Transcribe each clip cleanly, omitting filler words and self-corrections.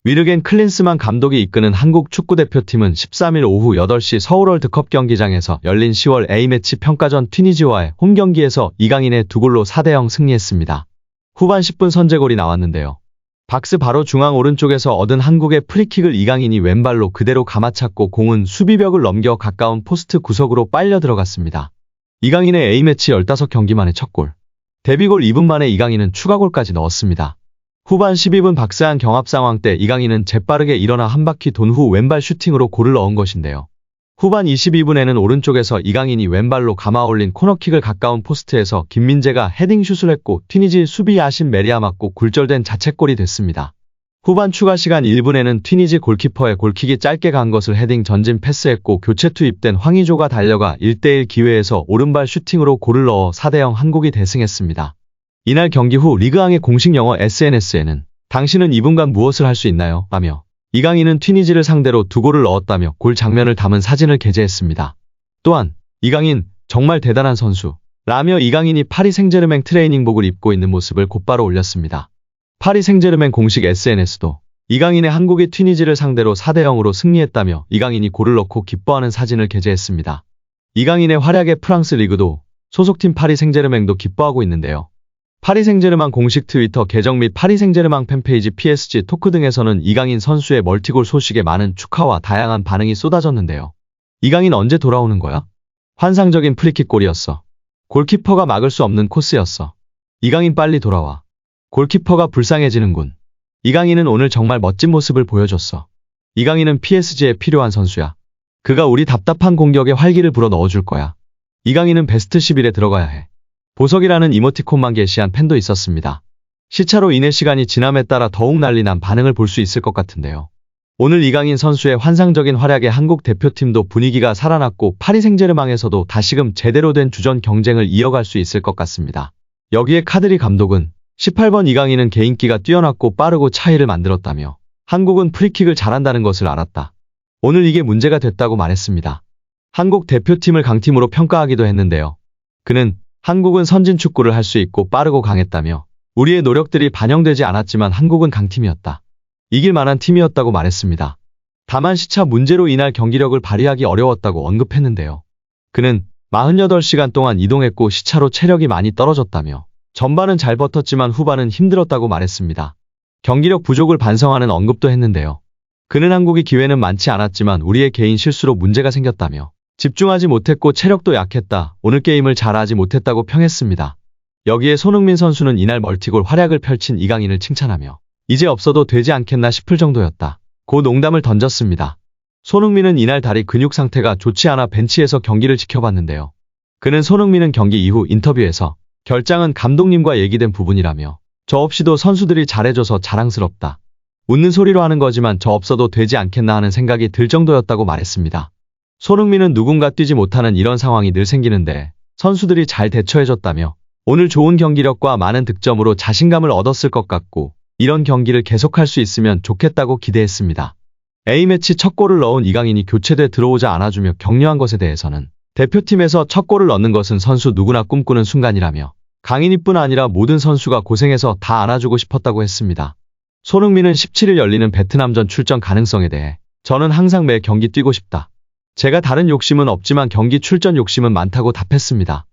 위르겐 클린스만 감독이 이끄는 한국 축구대표팀은 13일 오후 8시 서울 월드컵 경기장에서 열린 10월 A매치 평가전 튀니지와의 홈경기에서 이강인의 2골로 4대0 승리했습니다. 후반 10분 선제골이 나왔는데요. 박스 바로 중앙 오른쪽에서 얻은 한국의 프리킥을 이강인이 왼발로 그대로 감아찼고 공은 수비벽을 넘겨 가까운 포스트 구석으로 빨려 들어갔습니다. 이강인의 A매치 15경기 만에 첫 골. 데뷔골 2분 만에 이강인은 추가골까지 넣었습니다. 후반 12분 박스한 경합 상황 때 이강인은 재빠르게 일어나 한 바퀴 돈 후 왼발 슈팅으로 골을 넣은 것인데요. 후반 22분에는 오른쪽에서 이강인이 왼발로 감아 올린 코너킥을 가까운 포스트에서 김민재가 헤딩슛을 했고 튀니지 수비 야신 메리아 맞고 굴절된 자책골이 됐습니다. 후반 추가 시간 1분에는 튀니지 골키퍼의 골킥이 짧게 간 것을 헤딩 전진 패스했고 교체 투입된 황의조가 달려가 1대1 기회에서 오른발 슈팅으로 골을 넣어 4대0 한국이 대승했습니다. 이날 경기 후 리그앙의 공식 영어 SNS에는 당신은 이분간 무엇을 할 수 있나요? 라며 이강인은 튀니지를 상대로 2골을 넣었다며 골 장면을 담은 사진을 게재했습니다. 또한 이강인 정말 대단한 선수 라며 이강인이 파리 생제르맹 트레이닝복을 입고 있는 모습을 곧바로 올렸습니다. 파리 생제르맹 공식 SNS도 이강인의 한국이 튀니지를 상대로 4대0으로 승리했다며 이강인이 골을 넣고 기뻐하는 사진을 게재했습니다. 이강인의 활약에 프랑스 리그도 소속팀 파리 생제르맹도 기뻐하고 있는데요. 파리 생제르맹 공식 트위터 계정 및 파리 생제르맹 팬페이지 PSG 토크 등에서는 이강인 선수의 멀티골 소식에 많은 축하와 다양한 반응이 쏟아졌는데요. 이강인 언제 돌아오는 거야? 환상적인 프리킥 골이었어. 골키퍼가 막을 수 없는 코스였어. 이강인 빨리 돌아와. 골키퍼가 불쌍해지는군. 이강인은 오늘 정말 멋진 모습을 보여줬어. 이강인은 PSG에 필요한 선수야. 그가 우리 답답한 공격에 활기를 불어 넣어줄 거야. 이강인은 베스트 11에 들어가야 해. 보석이라는 이모티콘만 게시한 팬도 있었습니다. 시차로 인해 시간이 지남에 따라 더욱 난리난 반응을 볼 수 있을 것 같은데요. 오늘 이강인 선수의 환상적인 활약에 한국 대표팀도 분위기가 살아났고 파리 생제르맹에서도 다시금 제대로 된 주전 경쟁을 이어갈 수 있을 것 같습니다. 여기에 카드리 감독은 18번 이강인은 개인기가 뛰어났고 빠르고 차이를 만들었다며 한국은 프리킥을 잘한다는 것을 알았다. 오늘 이게 문제가 됐다고 말했습니다. 한국 대표팀을 강팀으로 평가하기도 했는데요. 그는 한국은 선진 축구를 할 수 있고 빠르고 강했다며 우리의 노력들이 반영되지 않았지만 한국은 강팀이었다. 이길 만한 팀이었다고 말했습니다. 다만 시차 문제로 이날 경기력을 발휘하기 어려웠다고 언급했는데요. 그는 48시간 동안 이동했고 시차로 체력이 많이 떨어졌다며 전반은 잘 버텼지만 후반은 힘들었다고 말했습니다. 경기력 부족을 반성하는 언급도 했는데요. 그는 한국이 기회는 많지 않았지만 우리의 개인 실수로 문제가 생겼다며 집중하지 못했고 체력도 약했다. 오늘 게임을 잘하지 못했다고 평했습니다. 여기에 손흥민 선수는 이날 멀티골 활약을 펼친 이강인을 칭찬하며 이제 없어도 되지 않겠나 싶을 정도였다. 고 농담을 던졌습니다. 손흥민은 이날 다리 근육 상태가 좋지 않아 벤치에서 경기를 지켜봤는데요. 그는 손흥민은 경기 이후 인터뷰에서 결장은 감독님과 얘기된 부분이라며 저 없이도 선수들이 잘해줘서 자랑스럽다. 웃는 소리로 하는 거지만 저 없어도 되지 않겠나 하는 생각이 들 정도였다고 말했습니다. 손흥민은 누군가 뛰지 못하는 이런 상황이 늘 생기는데 선수들이 잘 대처해줬다며 오늘 좋은 경기력과 많은 득점으로 자신감을 얻었을 것 같고 이런 경기를 계속할 수 있으면 좋겠다고 기대했습니다. A매치 첫 골을 넣은 이강인이 교체돼 들어오자 안아주며 격려한 것에 대해서는 대표팀에서 첫 골을 넣는 것은 선수 누구나 꿈꾸는 순간이라며 강인이뿐 아니라 모든 선수가 고생해서 다 안아주고 싶었다고 했습니다. 손흥민은 17일 열리는 베트남전 출전 가능성에 대해 저는 항상 매 경기 뛰고 싶다. 제가 다른 욕심은 없지만 경기 출전 욕심은 많다고 답했습니다.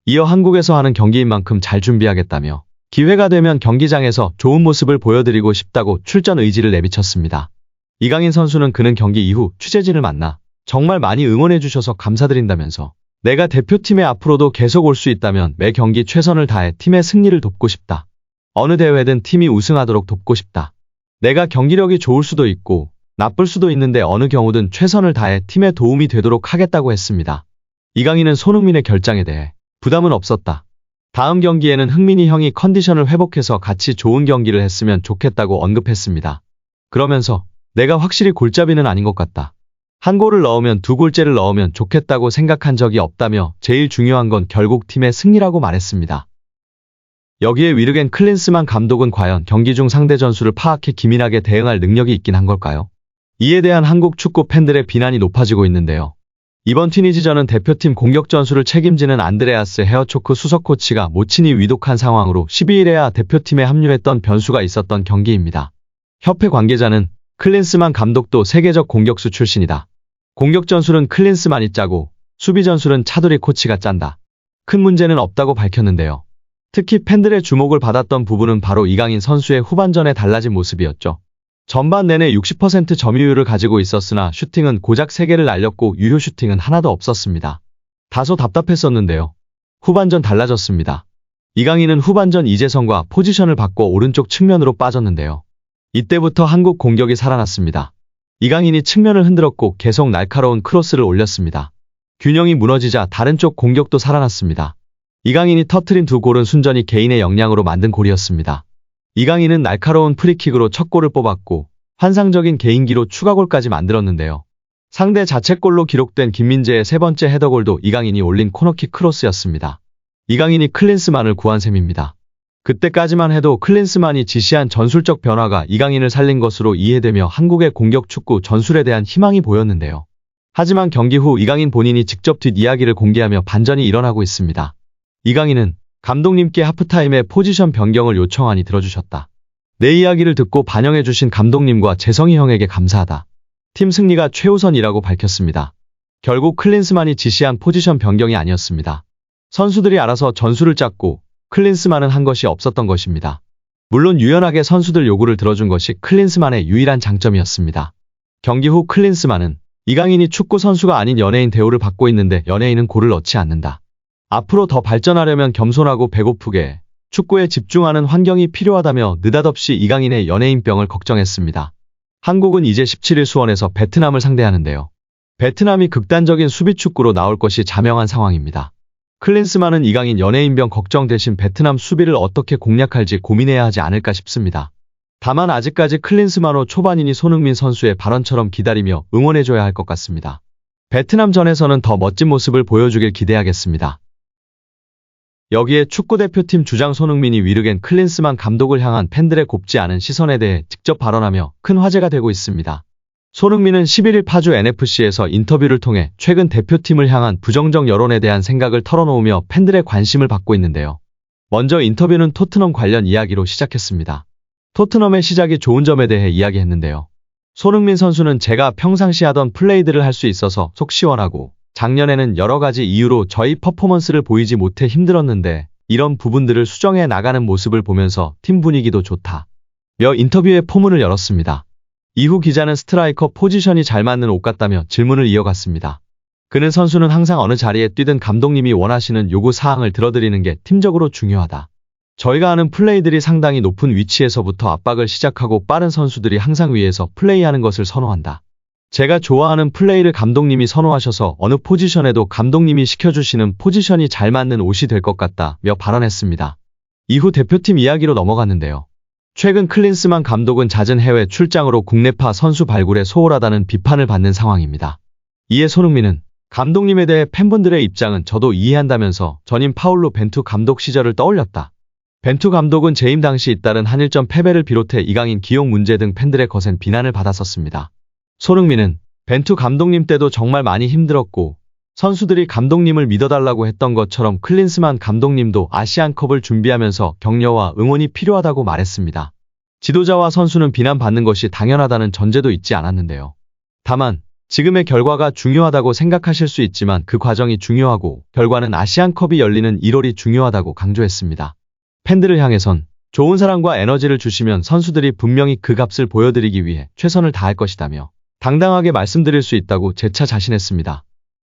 이어 한국에서 하는 경기인 만큼 잘 준비하겠다며 기회가 되면 경기장에서 좋은 모습을 보여드리고 싶다고 출전 의지를 내비쳤습니다. 이강인 선수는 그는 경기 이후 취재진을 만나 정말 많이 응원해주셔서 감사드린다면서 내가 대표팀에 앞으로도 계속 올 수 있다면 매 경기 최선을 다해 팀의 승리를 돕고 싶다. 어느 대회든 팀이 우승하도록 돕고 싶다. 내가 경기력이 좋을 수도 있고 나쁠 수도 있는데 어느 경우든 최선을 다해 팀에 도움이 되도록 하겠다고 했습니다. 이강인은 손흥민의 결장에 대해 부담은 없었다. 다음 경기에는 흥민이 형이 컨디션을 회복해서 같이 좋은 경기를 했으면 좋겠다고 언급했습니다. 그러면서 내가 확실히 골잡이는 아닌 것 같다. 한 골을 넣으면 2골째를 넣으면 좋겠다고 생각한 적이 없다며 제일 중요한 건 결국 팀의 승리라고 말했습니다. 여기에 위르겐 클린스만 감독은 과연 경기 중 상대 전술을 파악해 기민하게 대응할 능력이 있긴 한 걸까요? 이에 대한 한국 축구 팬들의 비난이 높아지고 있는데요. 이번 튀니지전은 대표팀 공격 전술을 책임지는 안드레아스 헤어초크 수석 코치가 모친이 위독한 상황으로 12일에야 대표팀에 합류했던 변수가 있었던 경기입니다. 협회 관계자는 클린스만 감독도 세계적 공격수 출신이다. 공격 전술은 클린스만이 짜고 수비 전술은 차두리 코치가 짠다. 큰 문제는 없다고 밝혔는데요. 특히 팬들의 주목을 받았던 부분은 바로 이강인 선수의 후반전에 달라진 모습이었죠. 전반 내내 60% 점유율을 가지고 있었으나 슈팅은 고작 3개를 날렸고 유효 슈팅은 하나도 없었습니다. 다소 답답했었는데요. 후반전 달라졌습니다. 이강인은 후반전 이재성과 포지션을 바꿔 오른쪽 측면으로 빠졌는데요. 이때부터 한국 공격이 살아났습니다. 이강인이 측면을 흔들었고 계속 날카로운 크로스를 올렸습니다. 균형이 무너지자 다른 쪽 공격도 살아났습니다. 이강인이 터트린 2골은 순전히 개인의 역량으로 만든 골이었습니다. 이강인은 날카로운 프리킥으로 첫 골을 뽑았고 환상적인 개인기로 추가골까지 만들었는데요. 상대 자책골로 기록된 김민재의 3번째 헤더골도 이강인이 올린 코너킥 크로스였습니다. 이강인이 클린스만을 구한 셈입니다. 그때까지만 해도 클린스만이 지시한 전술적 변화가 이강인을 살린 것으로 이해되며 한국의 공격 축구 전술에 대한 희망이 보였는데요. 하지만 경기 후 이강인 본인이 직접 뒷이야기를 공개하며 반전이 일어나고 있습니다. 이강인은 감독님께 하프타임에 포지션 변경을 요청하니 들어주셨다. 내 이야기를 듣고 반영해주신 감독님과 재성이 형에게 감사하다. 팀 승리가 최우선이라고 밝혔습니다. 결국 클린스만이 지시한 포지션 변경이 아니었습니다. 선수들이 알아서 전술을 짰고 클린스만은 한 것이 없었던 것입니다. 물론 유연하게 선수들 요구를 들어준 것이 클린스만의 유일한 장점이었습니다. 경기 후 클린스만은 이강인이 축구 선수가 아닌 연예인 대우를 받고 있는데 연예인은 골을 넣지 않는다. 앞으로 더 발전하려면 겸손하고 배고프게 축구에 집중하는 환경이 필요하다며 느닷없이 이강인의 연예인병을 걱정했습니다. 한국은 이제 17일 수원에서 베트남을 상대하는데요. 베트남이 극단적인 수비 축구로 나올 것이 자명한 상황입니다. 클린스만은 이강인 연예인병 걱정 대신 베트남 수비를 어떻게 공략할지 고민해야 하지 않을까 싶습니다. 다만 아직까지 클린스만호 초반이니 손흥민 선수의 발언처럼 기다리며 응원해줘야 할 것 같습니다. 베트남전에서는 더 멋진 모습을 보여주길 기대하겠습니다. 여기에 축구대표팀 주장 손흥민이 위르겐 클린스만 감독을 향한 팬들의 곱지 않은 시선에 대해 직접 발언하며 큰 화제가 되고 있습니다. 손흥민은 11일 파주 NFC에서 인터뷰를 통해 최근 대표팀을 향한 부정적 여론에 대한 생각을 털어놓으며 팬들의 관심을 받고 있는데요. 먼저 인터뷰는 토트넘 관련 이야기로 시작했습니다. 토트넘의 시작이 좋은 점에 대해 이야기했는데요. 손흥민 선수는 제가 평상시 하던 플레이들을 할 수 있어서 속 시원하고 작년에는 여러 가지 이유로 저희 퍼포먼스를 보이지 못해 힘들었는데 이런 부분들을 수정해 나가는 모습을 보면서 팀 분위기도 좋다. 며 인터뷰의 포문을 열었습니다. 이후 기자는 스트라이커 포지션이 잘 맞는 옷 같다며 질문을 이어갔습니다. 그는 선수는 항상 어느 자리에 뛰든 감독님이 원하시는 요구 사항을 들어드리는 게 팀적으로 중요하다. 저희가 하는 플레이들이 상당히 높은 위치에서부터 압박을 시작하고 빠른 선수들이 항상 위에서 플레이하는 것을 선호한다. 제가 좋아하는 플레이를 감독님이 선호하셔서 어느 포지션에도 감독님이 시켜주시는 포지션이 잘 맞는 옷이 될 것 같다며 발언했습니다. 이후 대표팀 이야기로 넘어갔는데요. 최근 클린스만 감독은 잦은 해외 출장으로 국내파 선수 발굴에 소홀하다는 비판을 받는 상황입니다. 이에 손흥민은 감독님에 대해 팬분들의 입장은 저도 이해한다면서 전임 파울로 벤투 감독 시절을 떠올렸다. 벤투 감독은 재임 당시 잇따른 한일전 패배를 비롯해 이강인 기용 문제 등 팬들의 거센 비난을 받았었습니다. 손흥민은 벤투 감독님 때도 정말 많이 힘들었고 선수들이 감독님을 믿어달라고 했던 것처럼 클린스만 감독님도 아시안컵을 준비하면서 격려와 응원이 필요하다고 말했습니다. 지도자와 선수는 비난받는 것이 당연하다는 전제도 있지 않았는데요. 다만 지금의 결과가 중요하다고 생각하실 수 있지만 그 과정이 중요하고 결과는 아시안컵이 열리는 1월이 중요하다고 강조했습니다. 팬들을 향해선 좋은 사랑과 에너지를 주시면 선수들이 분명히 그 값을 보여드리기 위해 최선을 다할 것이다며 당당하게 말씀드릴 수 있다고 재차 자신했습니다.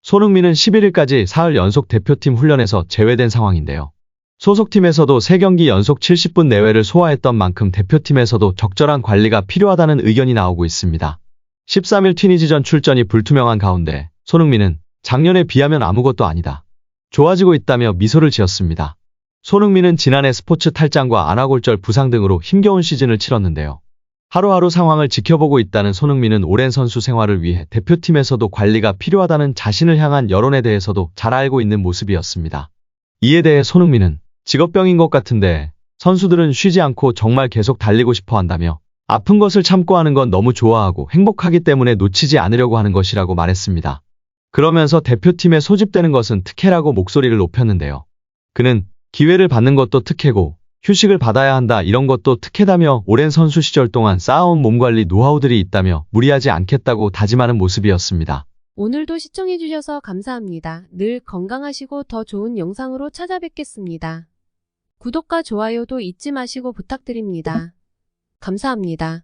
손흥민은 11일까지 사흘 연속 대표팀 훈련에서 제외된 상황인데요. 소속팀에서도 3경기 연속 70분 내외를 소화했던 만큼 대표팀에서도 적절한 관리가 필요하다는 의견이 나오고 있습니다. 13일 튀니지전 출전이 불투명한 가운데 손흥민은 작년에 비하면 아무것도 아니다. 좋아지고 있다며 미소를 지었습니다. 손흥민은 지난해 스포츠 탈장과 안아골절 부상 등으로 힘겨운 시즌을 치렀는데요. 하루하루 상황을 지켜보고 있다는 손흥민은 오랜 선수 생활을 위해 대표팀에서도 관리가 필요하다는 자신을 향한 여론에 대해서도 잘 알고 있는 모습이었습니다. 이에 대해 손흥민은 직업병인 것 같은데 선수들은 쉬지 않고 정말 계속 달리고 싶어 한다며 아픈 것을 참고 하는 건 너무 좋아하고 행복하기 때문에 놓치지 않으려고 하는 것이라고 말했습니다. 그러면서 대표팀에 소집되는 것은 특혜라고 목소리를 높였는데요. 그는 기회를 받는 것도 특혜고 휴식을 받아야 한다 이런 것도 특혜다며 오랜 선수 시절 동안 쌓아온 몸관리 노하우들이 있다며 무리하지 않겠다고 다짐하는 모습이었습니다. 오늘도 시청해주셔서 감사합니다. 늘 건강하시고 더 좋은 영상으로 찾아뵙겠습니다. 구독과 좋아요도 잊지 마시고 부탁드립니다. 감사합니다.